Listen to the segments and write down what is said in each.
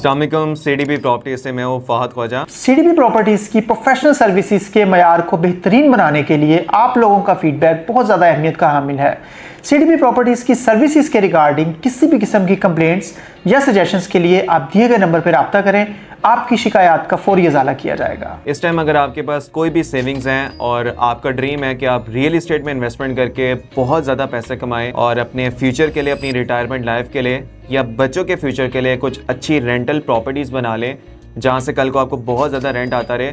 अस्सलामुअलैकुम, CDP properties से मैं हूँ फ़ाहद ख्वाजा। सीडीपी प्रॉपर्टीज की प्रोफेशनल सर्विसेज के मयार को बेहतरीन बनाने के लिए आप लोगों का फीडबैक बहुत ज़्यादा अहमियत का हामिल है। सीडीपी प्रॉपर्टीज की सर्विसेज के रिगार्डिंग किसी भी किस्म की कंप्लेंट्स या सजेशंस के लिए आप दिए गए नंबर पर रब्ता करें, आपकी शिकायत का फौरी इजाला किया जाएगा। इस टाइम अगर आपके पास कोई भी सेविंग्स हैं और आपका ड्रीम है कि आप रियल एस्टेट में इन्वेस्टमेंट करके बहुत ज़्यादा पैसे कमाएं और अपने फ्यूचर के लिए, अपनी रिटायरमेंट लाइफ के लिए या बच्चों के फ्यूचर के लिए कुछ अच्छी रेंटल प्रॉपर्टीज़ बना लें जहाँ से कल को आपको बहुत ज़्यादा रेंट आता रहे,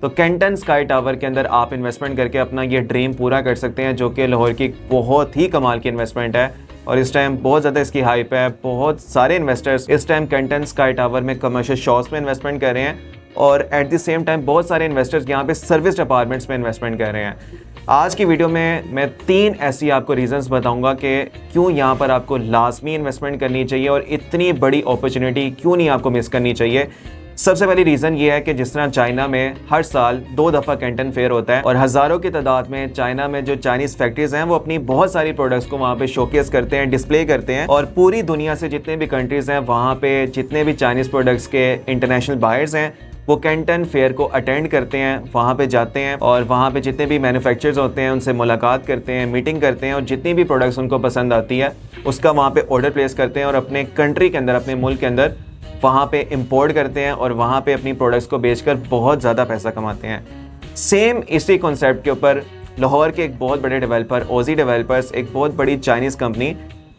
तो कैंटन स्काई टावर के अंदर आप इन्वेस्टमेंट करके अपना ये ड्रीम पूरा कर सकते हैं, जो कि लाहौर की बहुत ही कमाल की इन्वेस्टमेंट है और इस टाइम बहुत ज़्यादा इसकी हाइप है। बहुत सारे इन्वेस्टर्स इस टाइम कैंटन स्काई टावर में कमर्शियल शॉप्स में इन्वेस्टमेंट कर रहे हैं और एट द सेम टाइम बहुत सारे इन्वेस्टर्स यहाँ पे सर्विस अपार्टमेंट्स में इन्वेस्टमेंट कर रहे हैं। आज की वीडियो में मैं 3 ऐसी आपको रीजंस बताऊंगा कि क्यों यहाँ पर आपको लाजमी इन्वेस्टमेंट करनी चाहिए और इतनी बड़ी अपॉर्चुनिटी क्यों नहीं आपको मिस करनी चाहिए। सबसे पहली रीज़न ये है कि जिस तरह चाइना में हर साल 2 दफ़ा कैंटन फेयर होता है और हज़ारों की तादाद में चाइना में जो चाइनीज़ फैक्ट्रीज़ हैं वो अपनी बहुत सारी प्रोडक्ट्स को वहाँ पे शोकेस करते हैं, डिस्प्ले करते हैं और पूरी दुनिया से जितने भी कंट्रीज़ हैं वहाँ पे जितने भी चाइनीज़ प्रोडक्ट्स के इंटरनेशनल बायर्स हैं वो कैंटन फेयर को अटेंड करते हैं, वहाँ पे जाते हैं और वहाँ पे जितने भी मैन्युफैक्चरर्स होते हैं उनसे मुलाकात करते हैं, मीटिंग करते हैं और जितनी भी प्रोडक्ट्स उनको पसंद आती है उसका वहाँ पे ऑर्डर प्लेस करते हैं और अपने कंट्री के अंदर, अपने मुल्क के अंदर वहाँ पे इंपोर्ट करते हैं और वहाँ पे अपनी प्रोडक्ट्स को बेचकर बहुत ज़्यादा पैसा कमाते हैं। सेम इसी कॉन्सेप्ट के ऊपर लाहौर के एक बहुत बड़े डेवलपर ओजी डेवलपर्स एक बहुत बड़ी चाइनीज़ कंपनी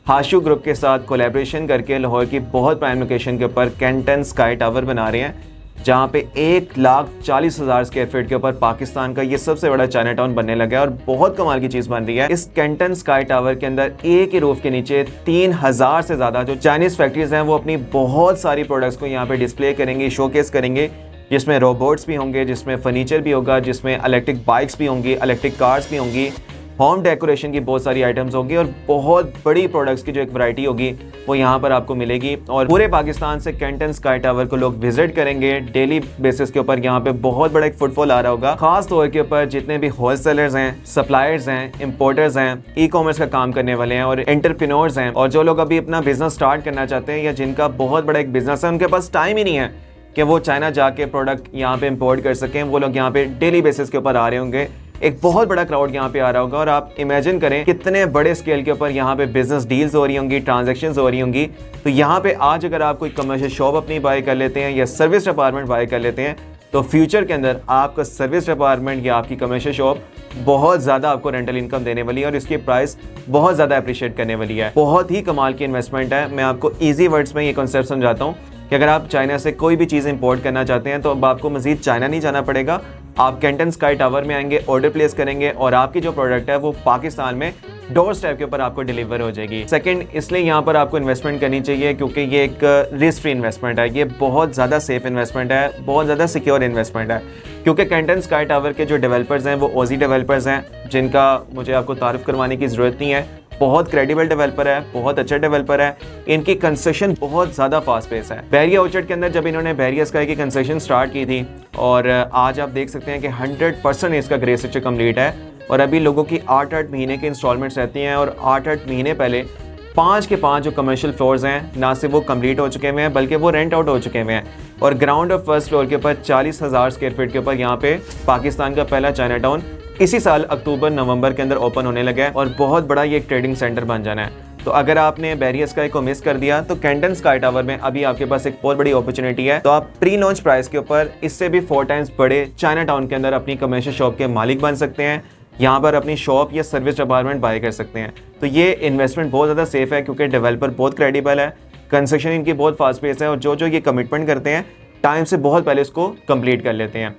हाशू ग्रुप के साथ कोलैबोरेशन करके लाहौर की बहुत प्राइम लोकेशन के ऊपर कैंटन स्काई टावर बना रहे हैं, जहाँ पे 1,40,000 स्क्वायर फीट के ऊपर पाकिस्तान का ये सबसे बड़ा चाइना टाउन बनने लगा है और बहुत कमाल की चीज़ बन रही है। इस कैंटन स्काई टावर के अंदर एक ही रूफ के नीचे 3,000 से ज़्यादा जो चाइनीज़ फैक्ट्रीज हैं वो अपनी बहुत सारी प्रोडक्ट्स को यहाँ पे डिस्प्ले करेंगे, शोकेस करेंगे, जिसमें रोबोट्स भी होंगे, जिसमें फर्नीचर भी होगा, जिसमें इलेक्ट्रिक बाइक्स भी होंगी, इलेक्ट्रिक कार्स भी होंगी, होम डेकोरेशन की बहुत सारी आइटम्स होगी और बहुत बड़ी प्रोडक्ट्स की जो एक वैरायटी होगी वो यहाँ पर आपको मिलेगी। और पूरे पाकिस्तान से कैंटन स्काई टावर को लोग विजिट करेंगे डेली बेसिस के ऊपर। यहाँ पे बहुत बड़ा एक फुटफॉल आ रहा होगा, खास तौर के ऊपर जितने भी होलसेलर्स हैं, सप्लायर्स हैं, इंपोर्टर्स हैं, ई कॉमर्स का काम करने वाले हैं और एंटरप्रेन्योर्स हैं और जो लोग अभी अपना बिजनेस स्टार्ट करना चाहते हैं या जिनका बहुत बड़ा एक बिजनेस है, उनके पास टाइम ही नहीं है कि वो चाइना जाके प्रोडक्ट यहाँ पे इंपोर्ट कर सकें, वो लोग यहाँ पे डेली बेसिस के ऊपर आ रहे होंगे। एक बहुत बड़ा क्राउड यहाँ पे आ रहा होगा और आप इमेजिन करें कितने बड़े स्केल के ऊपर यहाँ पे बिजनेस डील्स हो रही होंगी, ट्रांजैक्शंस हो रही होंगी। तो यहाँ पे आज अगर आप कोई कमर्शियल शॉप अपनी बाय कर लेते हैं या सर्विस अपार्टमेंट बाय कर लेते हैं तो फ्यूचर के अंदर आपका सर्विस अपार्टमेंट या आपकी कमर्शियल शॉप बहुत ज़्यादा आपको रेंटल इनकम देने वाली है और इसकी प्राइस बहुत ज़्यादा अप्रिशिएट करने वाली है। बहुत ही कमाल की इन्वेस्टमेंट है। मैं आपको ईजी वर्ड्स में ये कॉन्सेप्ट समझाता हूँ कि अगर आप चाइना से कोई भी चीज़ इंपोर्ट करना चाहते हैं तो अब आपको मजीद चाइना नहीं जाना पड़ेगा। आप कैंटन स्काई टावर में आएंगे, ऑर्डर प्लेस करेंगे और आपकी जो प्रोडक्ट है वो पाकिस्तान में डोर स्टेप के ऊपर आपको डिलीवर हो जाएगी। सेकंड, इसलिए यहाँ पर आपको इन्वेस्टमेंट करनी चाहिए क्योंकि ये एक रिस्क फ्री इन्वेस्टमेंट है, ये बहुत ज़्यादा सेफ इन्वेस्टमेंट है, बहुत ज़्यादा सिक्योर इन्वेस्टमेंट है। क्योंकि कैंटन स्काई टावर के जो डेवलपर्स हैं वो ओजी डेवलपर्स हैं, जिनका मुझे आपको तारीफ करवाने की ज़रूरत नहीं है। बहुत क्रेडिबल डेवलपर है, बहुत अच्छा डेवलपर है। इनकी कंस्ट्रक्शन बहुत ज़्यादा फास्ट पेस है। बहरिया ऑर्चर्ड के अंदर जब इन्होंने बहरिया स्काई की कंस्ट्रक्शन स्टार्ट की थी और आज आप देख सकते हैं कि 100% इसका ग्रे स्ट्रक्चर कंप्लीट है और अभी लोगों की 8-8 महीने की इंस्टॉलमेंट्स रहती हैं और 8-8 महीने पहले 5 के 5 जो कमर्शियल फ्लोर्स हैं ना सिर्फ वो कंप्लीट हो चुके हुए हैं बल्कि वो रेंट आउट हो चुके हुए हैं और ग्राउंड और फर्स्ट फ्लोर के ऊपर 40,000 स्क्वायर फीट के ऊपर यहाँ पे पाकिस्तान का पहला चाइना टाउन इसी साल अक्टूबर-नवंबर के अंदर ओपन होने लगा है और बहुत बड़ा ये एक ट्रेडिंग सेंटर बन जाना है। तो अगर आपने बहरिया स्काई को मिस कर दिया तो कैंटन स्काई टावर में अभी आपके पास एक बहुत बड़ी अपॉर्चुनिटी है। तो आप प्री लॉन्च प्राइस के ऊपर इससे भी 4 टाइम्स बड़े चाइना टाउन के अंदर अपनी कमर्शियल शॉप के मालिक बन सकते हैं, यहाँ पर अपनी शॉप या सर्विस अपार्टमेंट बाय कर सकते हैं। तो ये इन्वेस्टमेंट बहुत ज़्यादा सेफ है क्योंकि डेवलपर बहुत क्रेडिबल है, कंस्ट्रक्शन इनकी बहुत फास्ट पेस है और जो ये कमिटमेंट करते हैं टाइम से बहुत पहले इसको कंप्लीट कर लेते हैं।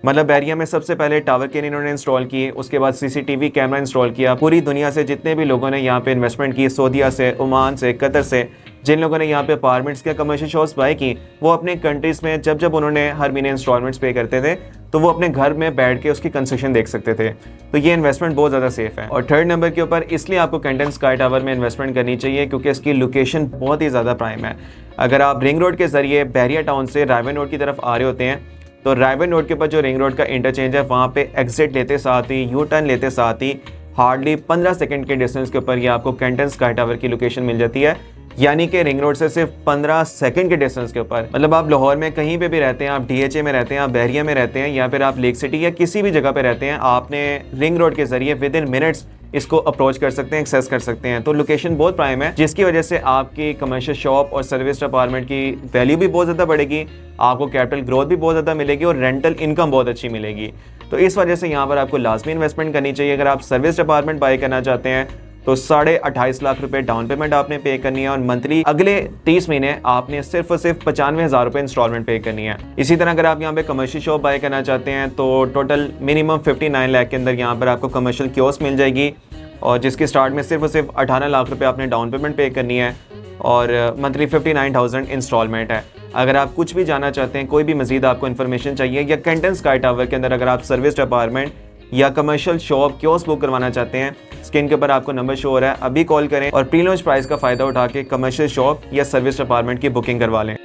मतलब बहरिया में सबसे पहले टावर केन इन्होंने इंस्टॉल किए, उसके बाद सीसीटीवी कैमरा इंस्टॉल किया। पूरी दुनिया से जितने भी लोगों ने यहाँ पे इन्वेस्टमेंट की, सऊदीया से, ओमान से, कतर से, जिन लोगों ने यहाँ पे अपार्टमेंट्स के कमर्शियल शॉप्स बाय की, वो अपने कंट्रीज़ में जब उन्होंने हर महीने इंस्टॉलमेंट्स पे करते थे तो वो अपने घर में बैठ के उसकी कंस्ट्रक्शन देख सकते थे। तो ये इन्वेस्टमेंट बहुत ज़्यादा सेफ है। और थर्ड नंबर के ऊपर इसलिए आपको कैंटन स्काई टावर में इन्वेस्टमेंट करनी चाहिए क्योंकि इसकी लोकेशन बहुत ही ज़्यादा प्राइम है। अगर आप रिंग रोड के ज़रिए बहरिया टाउन से रायवन रोड की तरफ आ रहे होते हैं तो रायवन रोड के ऊपर जो रिंग रोड का इंटरचेंज है वहाँ पे एग्जिट लेते साथ ही, यू टर्न लेते साथ ही हार्डली 15 सेकंड के डिस्टेंस के ऊपर ये आपको कैंटन स्काई टावर की लोकेशन मिल जाती है। यानी कि रिंग रोड से सिर्फ 15 सेकंड के डिस्टेंस के ऊपर। मतलब आप लाहौर में कहीं पे भी रहते हैं, आप DHA में रहते हैं, आप बहरिया में रहते हैं, या फिर आप लेक सिटी या किसी भी जगह पे रहते हैं, आपने रिंग रोड के जरिए विद इन मिनट्स इसको अप्रोच कर सकते हैं, एक्सेस कर सकते हैं। तो लोकेशन बहुत प्राइम है, जिसकी वजह से आपकी कमर्शियल शॉप और सर्विस अपार्टमेंट की वैल्यू भी बहुत ज़्यादा बढ़ेगी, आपको कैपिटल ग्रोथ भी बहुत ज़्यादा मिलेगी और रेंटल इनकम बहुत अच्छी मिलेगी। तो इस वजह से यहाँ पर आपको लाजमी इन्वेस्टमेंट करनी चाहिए। अगर आप सर्विस अपार्टमेंट बाय करना चाहते हैं तो 28.5 लाख रुपए डाउन पेमेंट आपने पे करनी है और मंथली अगले 30 महीने आपने सिर्फ और सिर्फ 95,000 रुपए इंस्टॉलमेंट पे करनी है। इसी तरह अगर आप यहाँ पे कमर्शियल शॉप बाय करना चाहते हैं तो टोटल मिनिमम 59 लाख के अंदर यहाँ पर आपको कमर्शियल कियोस्क मिल जाएगी, और जिसकी स्टार्ट में सिर्फ और सिर्फ 18 लाख रुपए आपने डाउन पेमेंट पे करनी है और मंथली 59,000 इंस्टॉलमेंट है। अगर आप कुछ भी जानना चाहते हैं, कोई भी मजीद आपको इन्फॉर्मेशन चाहिए, या कैंटन स्काई टावर के अंदर अगर आप सर्विस अपार्टमेंट या कमर्शियल शॉप कियोस्क बुक करवाना चाहते हैं, स्क्रीन के ऊपर आपको नंबर शो हो रहा है, अभी कॉल करें और प्री लॉन्च प्राइस का फ़ायदा उठा के कमर्शियल शॉप या सर्विस अपार्टमेंट की बुकिंग करवा लें।